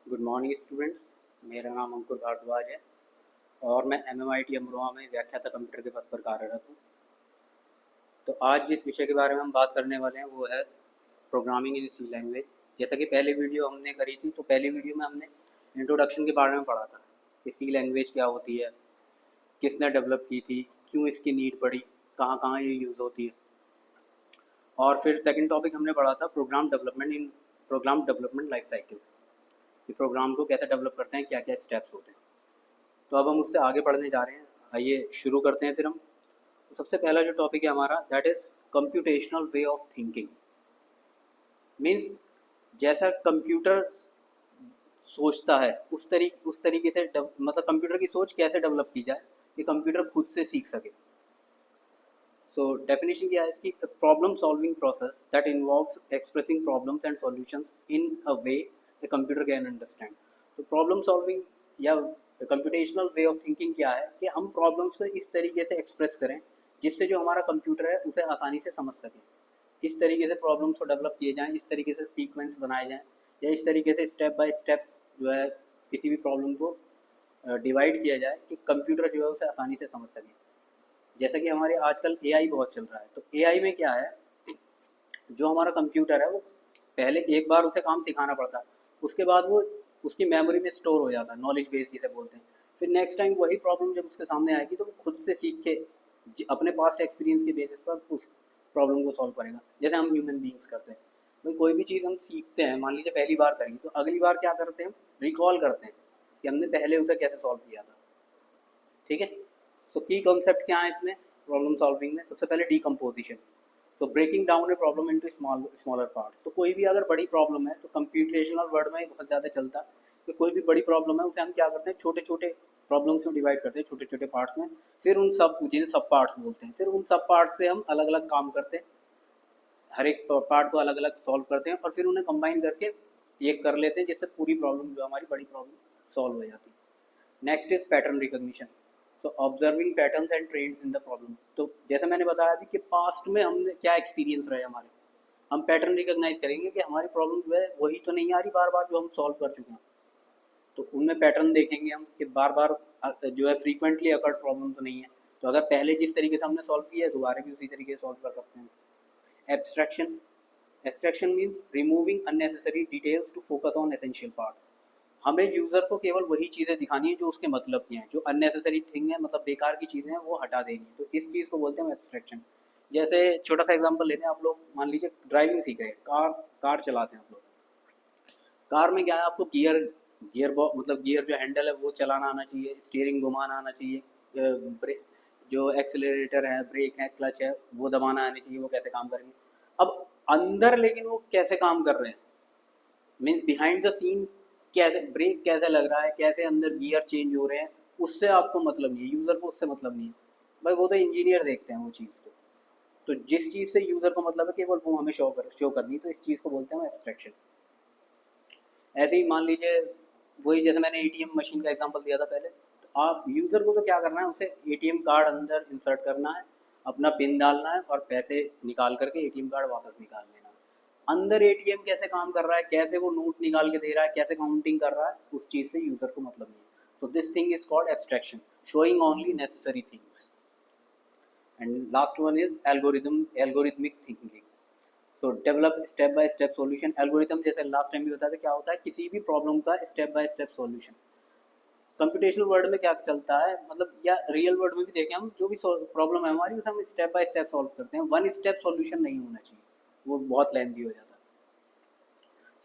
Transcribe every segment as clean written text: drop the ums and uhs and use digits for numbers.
Good morning students. मेरा नाम अंकुर भारद्वाज है और मैं MMIT अमरोहा में व्याख्याता कंप्यूटर के पद पर कार्यरत हूँ। तो आज जिस विषय के बारे में हम बात करने वाले हैं वो है प्रोग्रामिंग इन सी लैंग्वेज। जैसा कि पहली वीडियो हमने करी थी, तो पहली वीडियो में हमने इंट्रोडक्शन के बारे में पढ़ा था कि सी लैंग्वेज क्या होती है, किसने डेवलप की थी, क्यों इसकी नीड पड़ी, कहाँ कहाँ ये यूज़ होती है। और फिर सेकंड टॉपिक हमने पढ़ा था प्रोग्राम डेवलपमेंट लाइफ साइकिल, कि प्रोग्राम को कैसे डेवलप करते हैं, क्या क्या स्टेप्स होते हैं। तो अब हम उससे आगे पढ़ने जा रहे हैं। आइए शुरू करते हैं फिर हम। तो सबसे पहला जो टॉपिक है हमारा, that is computational way of thinking. Means जैसा कंप्यूटर सोचता है उस तरीके से मतलब कंप्यूटर की सोच कैसे डेवलप की जाए कि कंप्यूटर खुद से सीख सके। सो डेफिनेशन क्या है इसकी? Problem solving process that involves expressing problems and solutions in a way a computer can understand. तो प्रॉब्लम सॉल्विंग या कंप्यूटेशनल वे ऑफ थिंकिंग क्या है कि हम प्रॉब्लम्स को इस तरीके से एक्सप्रेस करें जिससे जो हमारा कंप्यूटर है उसे आसानी से समझ सके। इस तरीके से प्रॉब्लम्स को डेवलप किए जाएँ, इस तरीके से सीक्वेंस बनाए जाएँ, या इस तरीके से स्टेप बाय स्टेप जो है किसी भी प्रॉब्लम को डिवाइड किया जाए कि कंप्यूटर जो है उसे आसानी से समझ सके। जैसा कि हमारे आजकल एआई बहुत चल रहा है, तो एआई में क्या है, जो हमारा कंप्यूटर है वो पहले एक बार उसे काम सिखाना पड़ता है, उसके बाद वो उसकी मेमोरी में स्टोर हो जाता है, नॉलेज बेस जिसे बोलते हैं। फिर नेक्स्ट टाइम वही प्रॉब्लम जब उसके सामने आएगी तो वो खुद से सीख के अपने पास्ट एक्सपीरियंस के बेसिस पर उस प्रॉब्लम को सॉल्व करेगा। जैसे हम ह्यूमन बींग्स करते हैं, भाई कोई भी चीज़ हम सीखते हैं, मान लीजिए पहली बार करी तो अगली बार क्या करते हैं, हम रिकॉल करते हैं कि हमने पहले उसे कैसे सॉल्व किया था। ठीक है। सो की कॉन्सेप्ट क्या है इसमें प्रॉब्लम सॉल्विंग में? सबसे पहले डीकम्पोजिशन। तो breaking down a problem into smaller parts. तो कोई भी अगर बड़ी प्रॉब्लम है तो कंप्यूटेशनल वर्ड में बहुत ज़्यादा चलता है कि कोई भी बड़ी प्रॉब्लम है उसे हम क्या करते हैं, छोटे छोटे प्रॉब्लम्स में डिवाइड करते हैं, छोटे छोटे पार्ट्स में। फिर उन सब जिन्हें सब पार्ट्स बोलते हैं, फिर उन सब पार्ट्स पे हम अलग अलग काम करते हैं, हर एक पार्ट को अलग अलग सॉल्व करते हैं और फिर उन्हें कंबाइन करके एक कर लेते हैं, जिससे पूरी प्रॉब्लम जो हमारी बड़ी प्रॉब्लम सॉल्व हो जाती है। Next is pattern recognition. तो observing patterns and trends in the problem. तो जैसे मैंने बताया अभी कि पास्ट में हमने क्या एक्सपीरियंस रहे हमारे, हम पैटर्न रिकॉग्नाइज करेंगे कि हमारी प्रॉब्लम जो है वही तो नहीं आ रही बार बार जो हम सॉल्व कर चुके हैं। तो उनमें पैटर्न देखेंगे हम कि बार बार जो है फ्रीक्वेंटली अकर्ड प्रॉब्लम तो नहीं है। तो अगर पहले जिस तरीके से हमने सॉल्व किया है दोबारा भी उसी तरीके से सॉल्व कर सकते हैं। Abstraction. Abstraction means removing unnecessary details to focus on essential part. हमें यूज़र को केवल वही चीज़ें दिखानी है जो उसके मतलब की हैं, जो अननेसेसरी थिंग है, मतलब बेकार की चीज़ें हैं वो हटा देनी है। तो इस चीज़ को बोलते हैं एब्स्ट्रैक्शन। जैसे छोटा सा एग्जांपल लेते हैं, आप लोग मान लीजिए ड्राइविंग सीख रहे हैं, कार कार चलाते हैं आप लोग। कार में क्या है, आपको मतलब गियर जो हैंडल है वो चलाना आना चाहिए, स्टीयरिंग घुमाना आना चाहिए, ब्रेक जो एक्सेलरेटर है, ब्रेक है, क्लच है, वो दबाना आनी चाहिए, वो कैसे काम करेंगे। अब अंदर लेकिन वो कैसे काम कर रहे हैं, मीन्स बिहाइंड द सीन कैसे ब्रेक कैसे लग रहा है, कैसे अंदर गियर चेंज हो रहे हैं, उससे आपको मतलब नहीं है, यूज़र को उससे मतलब नहीं है। भाई वो तो इंजीनियर देखते हैं वो चीज़। तो जिस चीज़ से यूज़र को मतलब है केवल वो हमें शो करनी है, तो इस चीज़ को बोलते हैं एब्स्ट्रैक्शन। ऐसे ही मान लीजिए, वही जैसे मैंने एटीएम मशीन का एग्जांपल दिया था पहले, तो आप यूज़र को तो क्या करना है, उसे एटीएम कार्ड अंदर इंसर्ट करना है, अपना पिन डालना है और पैसे निकाल करके एटीएम कार्ड वापस निकाल लेना है। अंदर एटीएम कैसे काम कर रहा है, कैसे वो नोट निकाल के दे रहा है, कैसे काउंटिंग कर रहा है, उस चीज़ से यूज़र को मतलब नहीं है। So this thing is called abstraction, showing only necessary things. And last one is algorithmic thinking. So develop step by step solution. Algorithm जैसे लास्ट टाइम भी बताया था, क्या होता है, किसी भी प्रॉब्लम का step by step solution. Computational world में क्या चलता है, मतलब या रियल वर्ल्ड में भी देखें हम, जो भी प्रॉब्लम है हमारी उसे हम स्टेप बाय स्टेप सॉल्व करते हैं, वन स्टेप सॉल्यूशन नहीं होना चाहिए, वो बहुत लेंथी हो जाता है।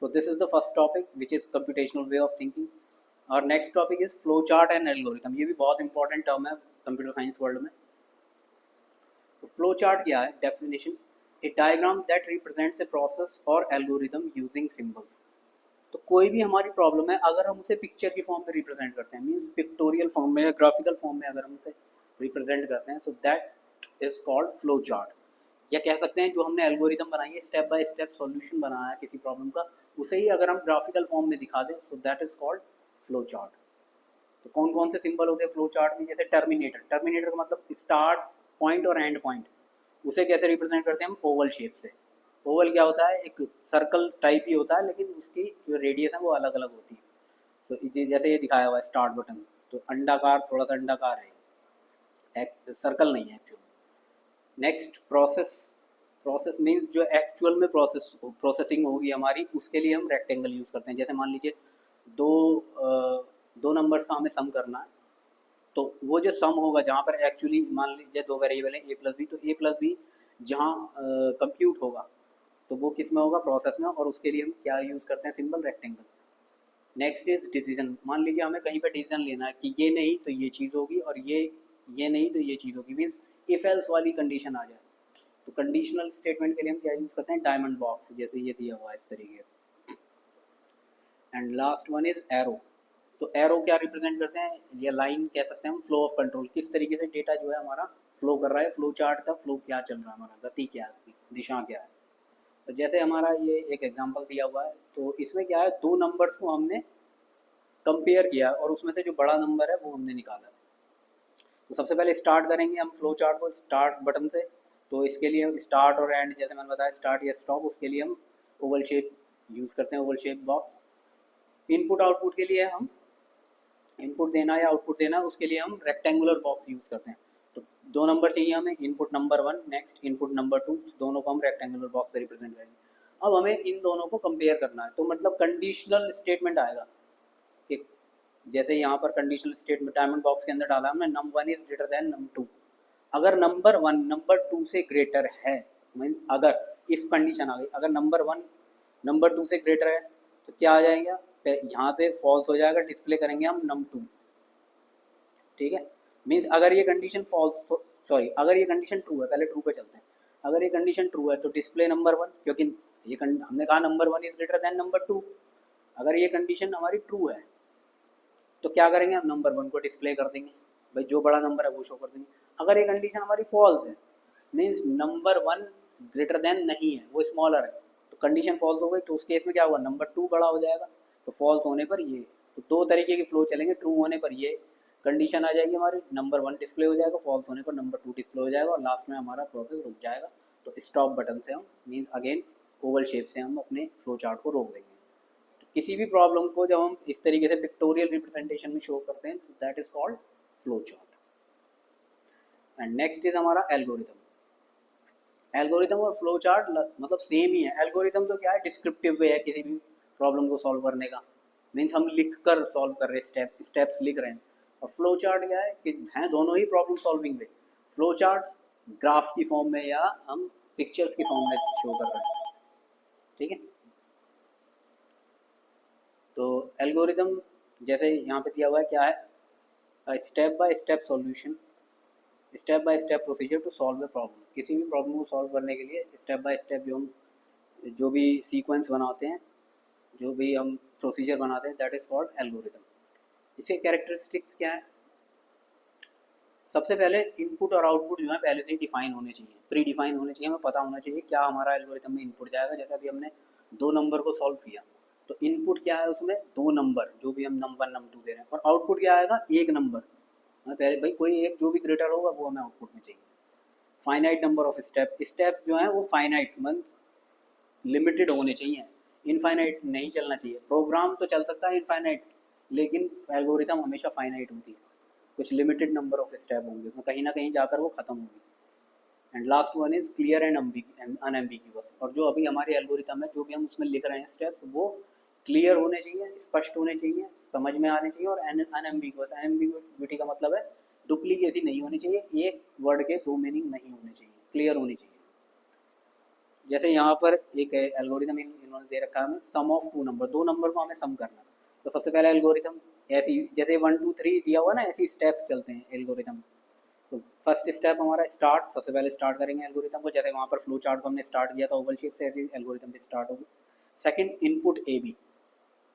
So this is the first topic which is computational way of thinking. और next topic is flow chart and algorithm. ये भी बहुत इंपॉर्टेंट टर्म है कंप्यूटर साइंस वर्ल्ड में। तो फ्लो चार्ट क्या है? Definition, a diagram that represents a process और एल्गोरिथम यूजिंग सिंबल्स। तो कोई भी हमारी प्रॉब्लम है, अगर हम उसे पिक्चर की फॉर्म में रिप्रेजेंट करते हैं, मीन्स पिक्टोरियल फॉर्म में या ग्राफिकल फॉर्म में अगर हम उसे रिप्रेजेंट करते हैं, so that is called flow chart. या कह सकते हैं जो हमने एल्गोरिदम बनाई है, स्टेप बाय स्टेप सॉल्यूशन बनाया है किसी प्रॉब्लम का, उसे ही अगर हम ग्राफिकल फॉर्म में दिखा दें, so that is called flow chart. तो कौन कौन से सिंबल होते हैं फ्लो चार्ट में? जैसे टर्मिनेटर। टर्मिनेटर का मतलब स्टार्ट पॉइंट और एंड पॉइंट। उसे कैसे रिप्रेजेंट करते हैं हम? ओवल शेप से। ओवल क्या होता है? एक सर्कल टाइप ही होता है, लेकिन उसकी जो रेडियस है वो अलग अलग होती है। तो जैसे ये दिखाया हुआ है स्टार्ट बटन, तो अंडाकार, थोड़ा सा अंडाकार है, सर्कल नहीं है actual. Next process, process means जो एक्चुअल में प्रोसेसिंग होगी हमारी, उसके लिए हम रेक्टेंगल यूज़ करते हैं। जैसे मान लीजिए दो दो नंबर्स का हमें सम करना है, तो वो जो सम होगा जहाँ पर एक्चुअली मान लीजिए दो वेरिएबल है ए प्लस बी, तो ए प्लस बी जहाँ कंप्यूट होगा तो वो किस में होगा, प्रोसेस में, और उसके लिए हम क्या यूज़ करते हैं, symbol rectangle. Next is decision, मान लीजिए हमें कहीं पर डिसीजन लेना है कि ये नहीं तो ये चीज़ होगी, और ये नहीं तो ये चीज़ होगी, मीन्स इफ एल्स वाली कंडीशन आ जाए, तो कंडीशनल स्टेटमेंट के लिए हम क्या यूज़ करते हैं, डायमंड बॉक्स, जैसे ये दिया हुआ है इस तरीके। And last one is arrow. तो एरो क्या रिप्रेजेंट करते हैं, या लाइन कह सकते हैं हम, फ्लो ऑफ कंट्रोल, किस तरीके से डेटा जो है हमारा फ्लो कर रहा है, फ्लो चार्ट का फ्लो क्या चल रहा है, हमारा गति क्या है, उसकी दिशा क्या है। तो जैसे हमारा ये एक एग्जांपल दिया हुआ है, तो इसमें क्या है, दो नंबर्स को हमने कंपेयर किया और उसमें से जो बड़ा नंबर है वो हमने निकाला। तो सबसे पहले स्टार्ट करेंगे हम फ्लो चार्ट को स्टार्ट बटन से। तो इसके लिए हम स्टार्ट और एंड, जैसे मैंने बताया स्टार्ट या स्टॉप, उसके लिए हम ओवल शेप यूज़ करते हैं, Oval shape box. Input output के लिए हम इनपुट देना या आउटपुट देना, उसके लिए हम रेक्टेंगुलर बॉक्स यूज़ करते हैं। तो दो नंबर चाहिए हमें, input number 1, next input number 2, दोनों को हम रेक्टेंगुलर बॉक्स से रिप्रेजेंट करेंगे। अब हमें इन दोनों को कंपेयर करना है, तो मतलब कंडीशनल स्टेटमेंट आएगा कि जैसे यहाँ पर कंडीशनल स्टेटमेंट डायमंड बॉक्स के अंदर डाला हमने, num1 is greater than num2। अगर नंबर 1 नंबर 2 से ग्रेटर है, मीन अगर इफ कंडीशन आ गई, अगर नंबर 1 नंबर 2 से ग्रेटर है, तो क्या आ जाएगा, यहाँ पे फॉल्स हो जाएगा, डिस्प्ले करेंगे हम num2। ठीक है, मीन्स अगर ये कंडीशन फॉल्स, सॉरी अगर ये कंडीशन ट्रू है, पहले ट्रू पे चलते हैं। अगर ये कंडीशन ट्रू है तो डिस्प्ले नंबर 1, क्योंकि ये हमने कहा number 1 is greater than number 2। अगर ये कंडीशन हमारी ट्रू है तो क्या करेंगे, हम नंबर 1 को डिस्प्ले कर देंगे, भाई जो बड़ा नंबर है वो शो कर देंगे। अगर ये कंडीशन हमारी फॉल्स है, मीन्स नंबर 1 ग्रेटर देन नहीं है, वो स्मॉलर है, तो कंडीशन फॉल्स हो गई, तो उस केस में क्या होगा, नंबर 2 बड़ा हो जाएगा। तो फॉल्स होने पर ये, तो दो तरीके की फ्लो चलेंगे, ट्रू होने पर ये कंडीशन आ जाएगी हमारी, नंबर 1 डिस्प्ले हो जाएगा, फॉल्स होने पर नंबर 2 डिस्प्ले हो जाएगा, और लास्ट में हमारा प्रोसेस रुक जाएगा। तो स्टॉप बटन से हम, मीन्स अगेन ओवल शेप से हम अपने फ्लो चार्ट को रोक देंगे। किसी भी प्रॉब्लम को जब हम इस तरीके से पिक्टोरियल रिप्रेजेंटेशन में शो करते हैं, तो that is called flow chart. And next is हमारा एल्गोरिथम। एल्गोरिथम और फ्लो चार्ट मतलब सेम ही है। एल्गोरिथम तो क्या है, डिस्क्रिप्टिव वे है किसी भी प्रॉब्लम को सॉल्व करने का, मीन्स हम लिख कर सॉल्व कर रहे हैं, स्टेप्स लिख रहे हैं। और फ्लो चार्ट क्या है कि हैं दोनों ही प्रॉब्लम सॉल्विंग वे। फ्लो चार्ट ग्राफ की फॉर्म में या हम पिक्चर्स की फॉर्म में शो कर रहे हैं। ठीक है, तो एल्गोरिदम जैसे यहाँ पे दिया हुआ है, क्या है, step by step solution, step by step procedure to solve a problem. किसी भी प्रॉब्लम को सॉल्व करने के लिए स्टेप बाय स्टेप जो भी सीक्वेंस बनाते हैं, जो भी हम प्रोसीजर बनाते हैं, दैट इज कॉल्ड एल्गोरिदम। इसके कैरेक्टरिस्टिक्स क्या है, सबसे पहले इनपुट और आउटपुट जो है पहले से ही डिफाइन होने चाहिए, प्री डिफाइन होने चाहिए, हमें पता होना चाहिए क्या हमारा एल्गोरिथम में इनपुट जाएगा। जैसे अभी हमने दो नंबर को सॉल्व किया, तो इनपुट क्या है उसमें, दो नंबर जो भी हम नंबर नम2 दे रहे हैं, और आउटपुट क्या आएगा, एक नंबर। हमें पहले भाई कोई एक जो भी ग्रेटर होगा वो हमें आउटपुट में चाहिए। Finite number of step, step जो है वो फाइनाइट मीन लिमिटेड होने चाहिए, इनफाइनाइट नहीं चलना चाहिए। प्रोग्राम तो चल सकता है इनफाइनाइट, लेकिन एल्गोरिथम हमेशा फाइनाइट होती है, कुछ लिमिटेड नंबर ऑफ स्टेप होंगे उसमें, कहीं ना कहीं जाकर वो खत्म होगी। And last one is clear and unambiguous. और जो अभी हमारे एल्गोरिथम है, जो भी हम उसमें लिख रहे हैं स्टेप्स, वो क्लियर होने चाहिए, स्पष्ट होने चाहिए, समझ में आने चाहिए, और अनएम्बिग्यूअस, अनएम्बिग्यूटी का मतलब है डुप्लीकेसी नहीं होनी चाहिए, एक वर्ड के दो मीनिंग नहीं होने चाहिए, क्लियर होनी चाहिए। जैसे यहाँ पर एक एल्गोरिथम इन्होंने दे रखा है हमें, सम ऑफ टू नंबर, दो नंबर को हमें सम करना। तो सबसे पहला एल्गोरिथम ऐसी, जैसे 1 2 3 दिया हुआ ना, ऐसी स्टेप्स चलते हैं एल्गोरिथम। तो फर्स्ट स्टेप हमारा स्टार्ट, सबसे पहले स्टार्ट करेंगे एल्गोरिथम को, जैसे वहाँ पर फ्लो चार्ट को हमने स्टार्ट किया था ओवल शेप से, ऐसे एल्गोरिथम भी स्टार्ट होगी। सेकंड इनपुट ए बी,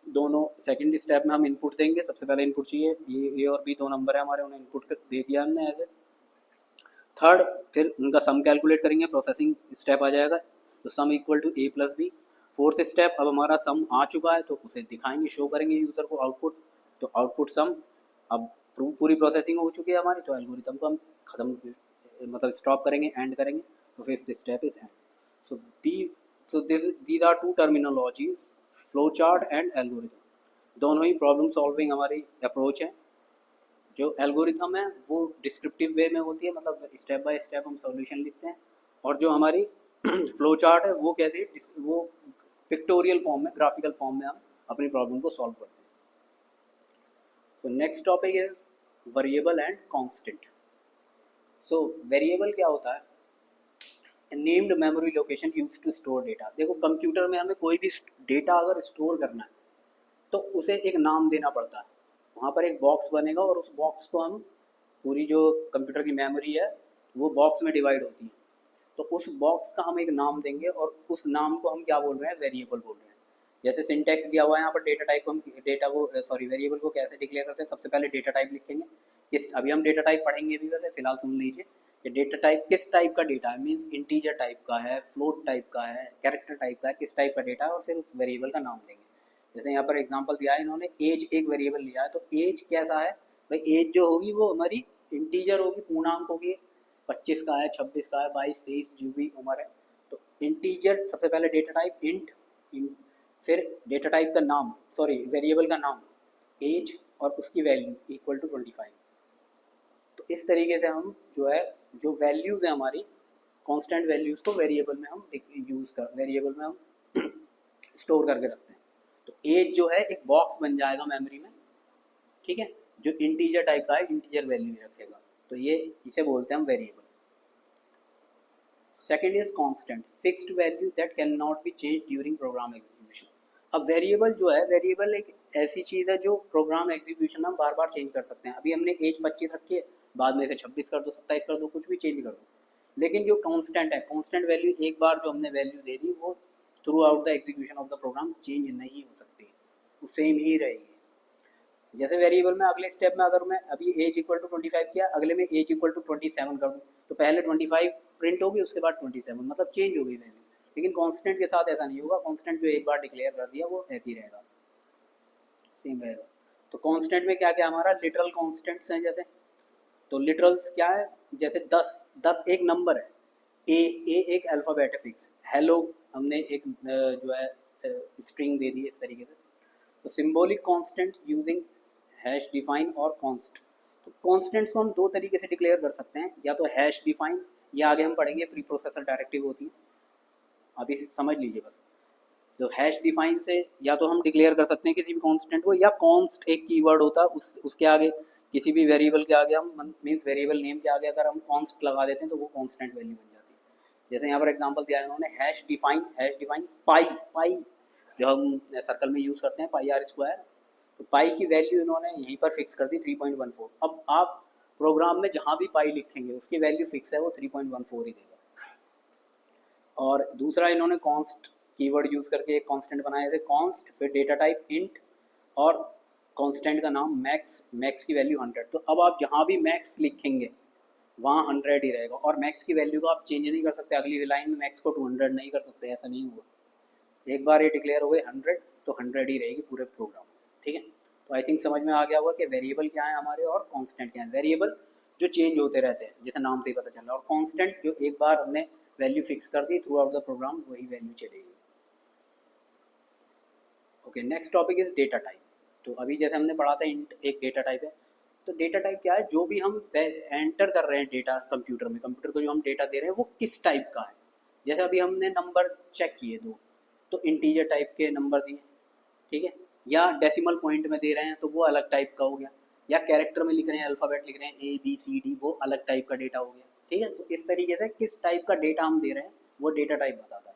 दोनों सेकंड स्टेप में हम इनपुट देंगे। सबसे पहले इनपुट चाहिए, ये ए और बी दो नंबर है हमारे, उन्हें इनपुट दे दिया हमने ऐसे। थर्ड, फिर उनका सम कैलकुलेट करेंगे, प्रोसेसिंग स्टेप आ जाएगा, तो sum equal to a plus b. Fourth step, अब हमारा सम आ चुका है तो उसे दिखाएंगे, शो करेंगे यूज़र को आउटपुट, तो आउटपुट सम। अब पूरी प्रोसेसिंग हो चुकी है हमारी, तो एल्गोरिथम को हम ख़त्म, मतलब स्टॉप करेंगे, एंड करेंगे। तो fifth step is end. So these are two terminologies, flow chart and algorithm. दोनों ही प्रॉब्लम सॉल्विंग हमारी अप्रोच है। जो एल्गोरिथम है वो डिस्क्रिप्टिव वे में होती है, मतलब स्टेप बाय स्टेप हम सॉल्यूशन लिखते हैं, और जो हमारी फ्लो चार्ट है वो कैसे वो पिक्टोरियल फॉर्म में, ग्राफिकल फॉर्म में हम अपनी प्रॉब्लम को सॉल्व करते हैं। तो next topic is variable and constant. So variable क्या होता है? Named memory location use to store data. देखो कंप्यूटर में हमें कोई भी डेटा अगर स्टोर करना है तो उसे एक नाम देना पड़ता है। वहाँ पर एक बॉक्स बनेगा और उस बॉक्स को हम, पूरी जो कंप्यूटर की मेमोरी है वो बॉक्स में डिवाइड होती है, तो उस बॉक्स का हम एक नाम देंगे और उस नाम को हम क्या बोल रहे हैं? वेरिएबल बोल रहे हैं। जैसे सिंटैक्स दिया हुआ है यहाँ पर, डेटा टाइप को हम, डेटा को सॉरी वेरिएबल को कैसे डिक्लेयर करते हैं? सबसे पहले डेटा टाइप लिखेंगे। किस, अभी हम डेटा टाइप पढ़ेंगे भी, वैसे फिलहाल सुन लीजिए कि डेटा टाइप किस टाइप का डेटा है, मीन्स इंटीजर टाइप का है, फ्लोट टाइप का है, कैरेक्टर टाइप का है, किस टाइप का डेटा है, और फिर उस वेरिएबल का नाम देंगे। जैसे यहाँ पर एग्जांपल दिया है इन्होंने, एज एक वेरिएबल लिया है, तो एज कैसा है भाई? एज जो होगी वो हमारी इंटीजर होगी, पूर्णांक होगी, 25 का है, 26 का है, 22, 23 जो भी उम्र है। तो इंटीजर सबसे पहले डेटा टाइप इंट, फिर डेटा टाइप का नाम, सॉरी वेरिएबल का नाम एज, और उसकी वैल्यू इक्वल टू 25। तो इस तरीके से हम जो है, जो वैल्यूज़ है हमारी कांस्टेंट वैल्यूज़ को वेरिएबल में हम यूज़ कर, वेरिएबल में हम स्टोर करके रखते हैं। तो एज जो है एक बॉक्स बन जाएगा मेमोरी में, ठीक है, जो इंटीजर टाइप का है, इंटीजर वैल्यू रखेगा, तो ये इसे बोलते हैं हम variable. Second is constant, fixed value that can not B change during program execution. अब वेरिएबल जो है, वेरिएबल एक ऐसी चीज़ है जो प्रोग्राम एग्जीक्यूशन में हम बार बार चेंज कर सकते हैं। अभी हमने एज 25 रखी है, बाद में से 26 कर दो, 27 कर दो, कुछ भी चेंज कर दो। लेकिन जो कांस्टेंट है, कांस्टेंट वैल्यू एक बार जो हमने वैल्यू दे दी वो throughout the execution of the program change नहीं हो सकती, वो सेम ही रहेगी। जैसे वेरिएबल में अगले स्टेप में अगर मैं अभी एज इक्वल टू 25 किया, अगले में एज इक्वल टू 27 कर दूँ, तो पहले 25 प्रिंट होगी, उसके बाद 27, मतलब चेंज हो गई वैल्यू। लेकिन कांस्टेंट के साथ ऐसा नहीं होगा, कांस्टेंट जो एक बार डिक्लेयर कर दिया वो ऐसे ही रहेगा, सेम रहेगा। तो कांस्टेंट में क्या क्या हमारा लिटरल कांस्टेंट्स हैं, जैसे, तो लिटरल्स क्या है? जैसे 10, 10 एक नंबर है, ए एक अल्फ़ाबेट है फिक्स, हेलो हमने एक जो है स्ट्रिंग दे दी इस तरीके से। तो symbolic constant using hash define और कॉन्स्ट। तो कॉन्स्टेंट्स को हम दो तरीके से डिक्लेयर कर सकते हैं, या तो हैश डिफाइन, या आगे हम पढ़ेंगे प्री प्रोसेसर डायरेक्टिव होती है, अभी समझ लीजिए बस। तो हैश डिफाइन से या तो हम डिक्लेयर कर सकते हैं किसी भी कांस्टेंट को, या कॉन्स्ट एक कीवर्ड होता है, उसके आगे किसी भी वेरिएबल के आगे हम, मीन्स वेरिएबल नेम के आगे अगर हम कॉन्स्ट लगा देते हैं तो वो कांस्टेंट वैल्यू बन जाती है। जैसे यहाँ पर एग्जांपल दिया है उन्होंने, हैश डिफाइन पाई, पाई जो हम सर्कल में यूज़ करते हैं, पाई आर स्क्वायर, तो पाई की वैल्यू इन्होंने यहीं पर फिक्स कर दी 3.14। अब आप प्रोग्राम में जहाँ भी पाई लिखेंगे उसकी वैल्यू फिक्स है, वो 3.14 ही देगा। और दूसरा इन्होंने कॉन्स्ट कीवर्ड यूज़ करके एक कांस्टेंट बनाया थे, कॉन्स्ट, फिर डेटा टाइप इंट, और कांस्टेंट का नाम मैक्स, मैक्स की वैल्यू 100। तो अब आप जहाँ भी मैक्स लिखेंगे वहाँ 100 ही रहेगा, और मैक्स की वैल्यू को आप चेंज नहीं कर सकते, अगली लाइन में मैक्स को 200 नहीं कर सकते, ऐसा नहीं हुआ। एक बार ये डिक्लेयर हो गए 100 तो 100 ही रहेगी पूरे प्रोग्राम, ठीक है। तो आई थिंक समझ में आ गया होगा कि वेरिएबल क्या है हमारे और कांस्टेंट क्या है। वेरिएबल जो चेंज होते रहते हैं, जैसे नाम से ही पता चल रहा है, और कांस्टेंट जो एक बार हमने वैल्यू फिक्स कर the through out the programme, वही वैल्यू चलेगी। Okay, next topic is data type. तो अभी जैसे हमने पढ़ा था इंट एक डेटा टाइप है। तो डेटा टाइप क्या है? जो भी हम एंटर कर रहे हैं डेटा कंप्यूटर में, कंप्यूटर को जो हम डेटा दे रहे हैं वो किस टाइप का है। जैसे अभी हमने नंबर चेक किए दो, तो इंटीजर टाइप के नंबर दिए, ठीक है, या डेसिमल पॉइंट में दे रहे हैं तो वो अलग टाइप का हो गया, या कैरेक्टर में लिख रहे हैं, अल्फ़ाबेट लिख रहे हैं ए बी सी डी, वो अलग टाइप का डेटा हो गया, ठीक है। तो इस तरीके से किस टाइप का डेटा हम दे रहे हैं वो डेटा टाइप बताता है।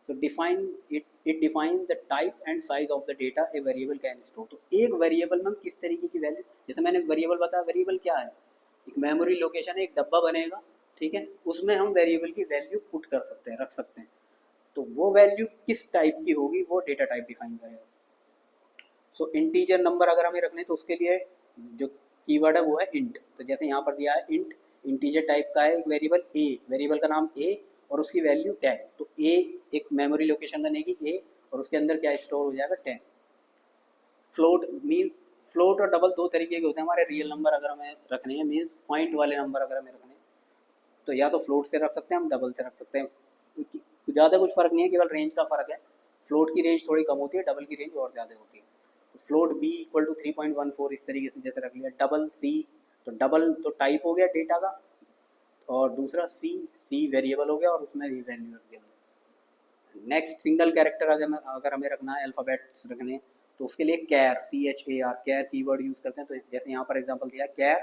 तो it define the type and size of the data a variable can store. तो एक वेरिएबल में हम किस तरीके की वैल्यू, जैसे मैंने वेरिएबल बताया, वेरिएबल क्या है? एक मेमोरी लोकेशन है, एक डब्बा बनेगा, ठीक है, उसमें हम वेरिएबल की वैल्यू पुट कर सकते हैं, रख सकते हैं। तो वो वैल्यू किस टाइप की होगी वो डेटा टाइप डिफाइन करेगा। सो इंटीजर नंबर अगर हमें रखने तो उसके लिए जो कीवर्ड है वो है इंट। तो जैसे यहाँ पर दिया है इंट, इंटीजर टाइप का है एक वेरिएबल ए, वेरिएबल का नाम ए, और उसकी वैल्यू 10। तो ए एक मेमोरी लोकेशन बनेगी ए, और उसके अंदर क्या स्टोर हो जाएगा? 10। फ्लोट मीन्स, फ्लोट और डबल दो तरीके के होते हैं हमारे। रियल नंबर अगर हमें रखने हैं, मीन्स पॉइंट वाले नंबर अगर हमें रखने हैं, तो या तो फ्लोट से रख सकते हैं हम, डबल से रख सकते हैं, ज़्यादा कुछ फ़र्क नहीं है, केवल रेंज का फ़र्क है। फ्लोट की रेंज थोड़ी कम होती है, डबल की रेंज और ज़्यादा होती है। फ्लोट बी इक्वल टू 3.14 इस तरीके से जैसे रख लिया। डबल सी, तो डबल तो टाइप हो गया डेटा का, और दूसरा सी वेरिएबल हो गया और उसमें भी वैल्यू रख दिया। नेक्स्ट सिंगल कैरेक्टर अगर हमें रखना है अल्फ़ाबेट्स रखने, तो उसके लिए कैर, CHAR कैर कीवर्ड यूज़ करते हैं। तो जैसे यहाँ पर एग्जांपल दिया कैर,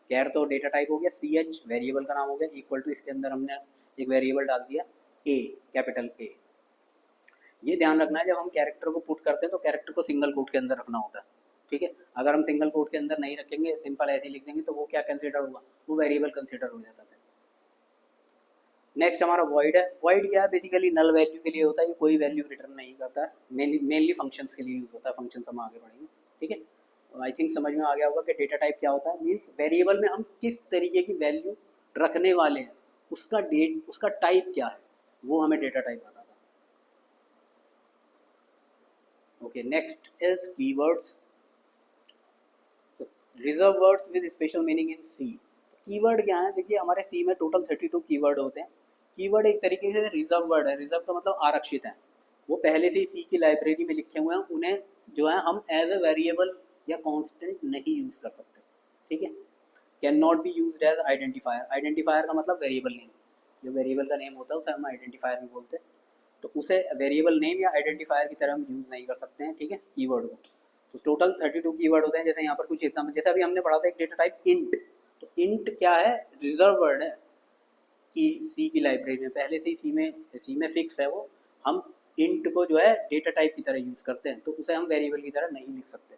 कैर तो डेटा टाइप हो गया, CH वेरिएबल का नाम हो गया, इक्वल टू इसके अंदर हमने एक वेरिएबल डाल दिया ए, कैपिटल ए। ये ध्यान रखना है जब हम कैरेक्टर को पुट करते हैं तो कैरेक्टर को सिंगल कोट के अंदर रखना होता है, ठीक है। अगर हम सिंगल कोट के अंदर नहीं रखेंगे, सिंपल ऐसे ही लिख देंगे, तो वो क्या कंसिडर होगा, वो वेरिएबल कंसिडर हो जाता है। नेक्स्ट हमारा वॉइड है। वॉइड क्या है, बेसिकली नल वैल्यू के लिए होता है, ये कोई वैल्यू रिटर्न नहीं करता है, मेनली फंक्शंस के लिए यूज होता है। फंक्शन हम आगे बढ़ेंगे, ठीक है। आई थिंक समझ में आ गया होगा कि डेटा टाइप क्या होता है। मीन्स वेरिएबल में हम किस तरीके की वैल्यू रखने वाले हैं, उसका टाइप क्या है, वो हमें डेटा टाइप बताता है। Okay, next is keywords. Reserved words with special meaning in C. Keyword क्या है, देखिए हमारे सी में टोटल 32 कीवर्ड होते हैं। कीवर्ड एक तरीके से रिजर्व वर्ड है, रिजर्व का मतलब आरक्षित है, वो पहले से ही सी की लाइब्रेरी में लिखे हुए हैं, उन्हें जो है हम एज ए वेरिएबल या कांस्टेंट नहीं यूज़ कर सकते, ठीक है। Can not be use as identifier. Identifier का मतलब वेरिएबल नेम, जो वेरिएबल का नेम होता है उसे हम आइडेंटिफायर भी बोलते हैं, तो उसे वेरिएबल नेम या आइडेंटिफायर की तरह हम यूज़ नहीं कर सकते हैं, ठीक है, कीवर्ड को। तो टोटल 32 कीवर्ड होते हैं। जैसे यहाँ पर कुछ एग्जाम्पल, जैसे अभी हमने पढ़ा था एक डेटा टाइप इंट, तो इंट क्या है, रिजर्व वर्ड है कि सी की लाइब्रेरी में पहले से ही सी में फिक्स है वो। हम इंट को जो है डेटा टाइप की तरह यूज़ करते हैं, तो उसे हम वेरिएबल की तरह नहीं लिख सकते।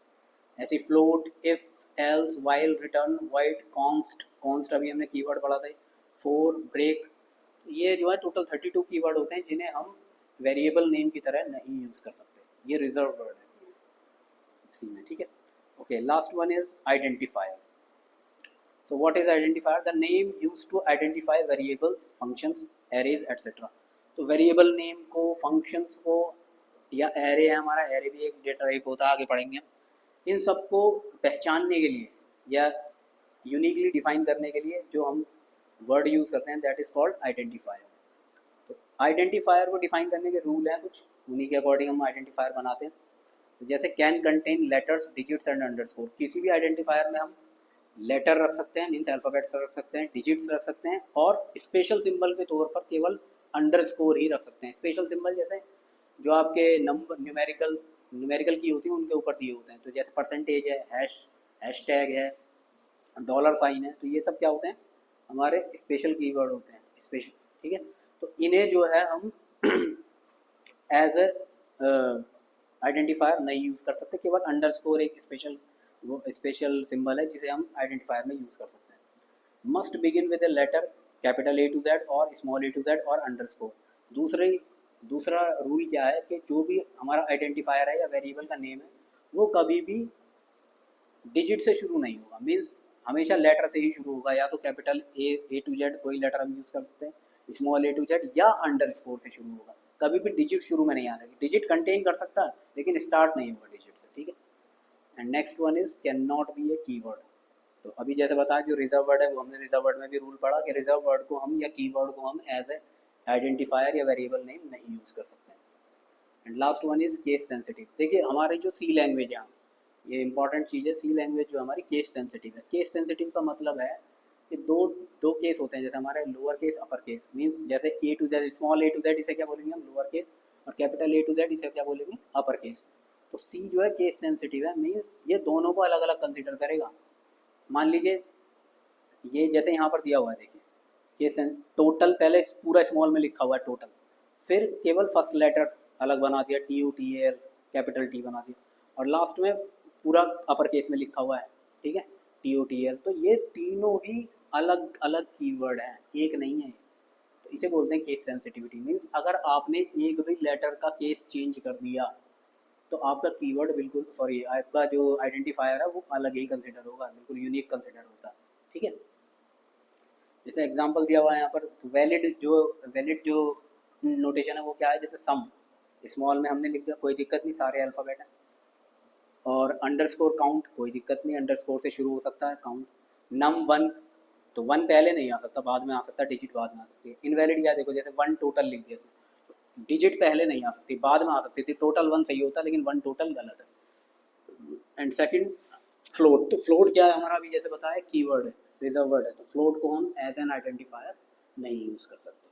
ऐसे float, if, else, while, return, wide, const, const अभी हमने कीवर्ड पढ़ा था, फोर, ब्रेक, ये जो है टोटल 32 कीवर्ड होते हैं जिन्हें हम वेरिएबल नेम की तरह नहीं यूज़ कर सकते। ये रिजर्व वर्ड है सी में, ठीक है। Okay, last one is identifier. So what is identifier? The name used to identify variables, functions, arrays, etc. तो वेरिएबल नेम को, फंक्शंस को, या एरे है हमारा, एरे भी एक डेटा टाइप होता है, आगे पढ़ेंगे। इन सबको पहचानने के लिए या यूनिकली डिफाइन करने के लिए जो हम वर्ड यूज़ करते हैं, दैट इज़ कॉल्ड आइडेंटिफायर। तो आइडेंटिफायर को डिफाइन करने के रूल हैं कुछ, उन्हीं के अकॉर्डिंग हम आइडेंटिफायर बनाते हैं। तो जैसे can contain letters, digits and underscore. किसी भी आइडेंटिफायर में हम लेटर रख सकते हैं, मीन्स अल्फ़ाबेट्स रख सकते हैं, डिजिट्स रख सकते हैं, और स्पेशल सिंबल के तौर पर केवल अंडरस्कोर ही रख सकते हैं। स्पेशल सिंबल जैसे जो आपके नंबर न्यूमेरिकल की होती है उनके ऊपर दिए होते हैं, तो जैसे परसेंटेज है, हैशटैग है, डॉलर साइन है, तो ये सब क्या होते हैं, हमारे स्पेशल कीवर्ड होते हैं, स्पेशल, ठीक है। तो इन्हें जो है हम एज ए आइडेंटिफायर नहीं यूज़ कर सकते, केवल अंडरस्कोर एक स्पेशल सिंबल है जिसे हम आइडेंटिफायर में यूज़ कर सकते हैं। Must begin with a letter, capital A to Z और स्मॉल A to Z और अंडरस्कोर। दूसरा रूल क्या है कि जो भी हमारा आइडेंटिफायर है या वेरिएबल का नेम है, वो कभी भी डिजिट से शुरू नहीं होगा, मीन्स हमेशा लेटर से ही शुरू होगा, या तो कैपिटल A to Z कोई लेटर हम यूज़ कर सकते हैं, स्मॉल A to Z या अंडरस्कोर से शुरू होगा, कभी भी डिजिट शुरू में नहीं आना। डिजिट कंटेन कर सकता है लेकिन स्टार्ट नहीं होगा डिजिट से, ठीक है। And next one is can not B A keyword. तो अभी जैसे बताया जो रिजर्व वर्ड है, वो हमने रिजर्व वर्ड में भी रूल पढ़ा कि रिजर्व वर्ड को हम या कीवर्ड को हम एज ए आइडेंटिफायर या वेरिएबल नेम नहीं यूज़ कर सकते हैं। And last one is case sensitive. देखिए हमारी जो सी लैंग्वेज है, ये इंपॉर्टेंट चीज़ है, सी लैंग्वेज जो हमारी केस सेंसिटिव है। केस सेंसिटिव का मतलब है कि दो केस होते हैं, जैसे हमारे lower case, upper case, means जैसे A to Z, small A to Z इसे क्या बोलेंगे हम, लोअर केस, और कैपिटल A to Z इसे क्या बोलेंगे, अपर केस। तो सी जो है केस सेंसिटिव है, मीन्स ये दोनों को अलग अलग कंसिडर करेगा। मान लीजिए ये जैसे यहाँ पर दिया हुआ है, देखिए केस टोटल पहले पूरा स्मॉल में लिखा हुआ है टोटल, फिर केवल फर्स्ट लेटर अलग बना दिया, TOTAL कैपिटल T बना दिया, और लास्ट में पूरा अपर केस में लिखा हुआ है, ठीक है, TOTL। तो ये तीनों ही अलग अलग कीवर्ड हैं, एक नहीं है। तो इसे बोलते हैं केस सेंसिटिविटी। मीन्स अगर आपने एक भी लेटर का केस चेंज कर दिया तो आपका कीवर्ड बिल्कुल, सॉरी, आपका जो आइडेंटिफायर है वो अलग ही कंसिडर होगा, बिल्कुल यूनिक कंसिडर होता है, ठीक है। जैसे एग्जांपल दिया हुआ है यहाँ पर, वैलिड जो नोटेशन है वो क्या है, जैसे सम, स्मॉल में हमने लिख दिया, कोई दिक्कत नहीं, सारे अल्फ़ाबेट हैं, और अंडरस्कोर काउंट, कोई दिक्कत नहीं, अंडरस्कोर से शुरू हो सकता है काउंट। num1, तो 1 पहले नहीं आ सकता, बाद में आ सकता है, डिजिट बाद में आ सकती है। इनवैलिड क्या, देखो जैसे 1 टोटल लिख दिया, डिजिट पहले नहीं आ सकती, बाद में आ सकती थी, टोटल 1 सही होता है लेकिन 1 टोटल गलत है। And second float. तो फ्लोट क्या है हमारा, अभी जैसे बताया कीवर्ड है, रिजर्व वर्ड है, तो फ्लोट को हम एज एन आइडेंटिफायर नहीं यूज़ कर सकते।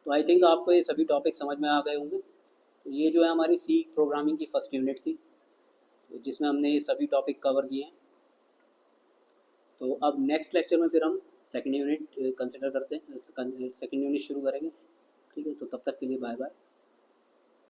तो आई थिंक आपको ये सभी टॉपिक समझ में आ गए होंगे। तो ये जो है हमारी सी प्रोग्रामिंग की फर्स्ट यूनिट थी, तो जिसमें हमने ये सभी टॉपिक कवर किए हैं। तो अब नेक्स्ट लेक्चर में फिर हम सेकंड यूनिट कंसिडर करते हैं, सेकंड यूनिट शुरू करेंगे। ठीक है, तो तब तक के लिए बाय बाय।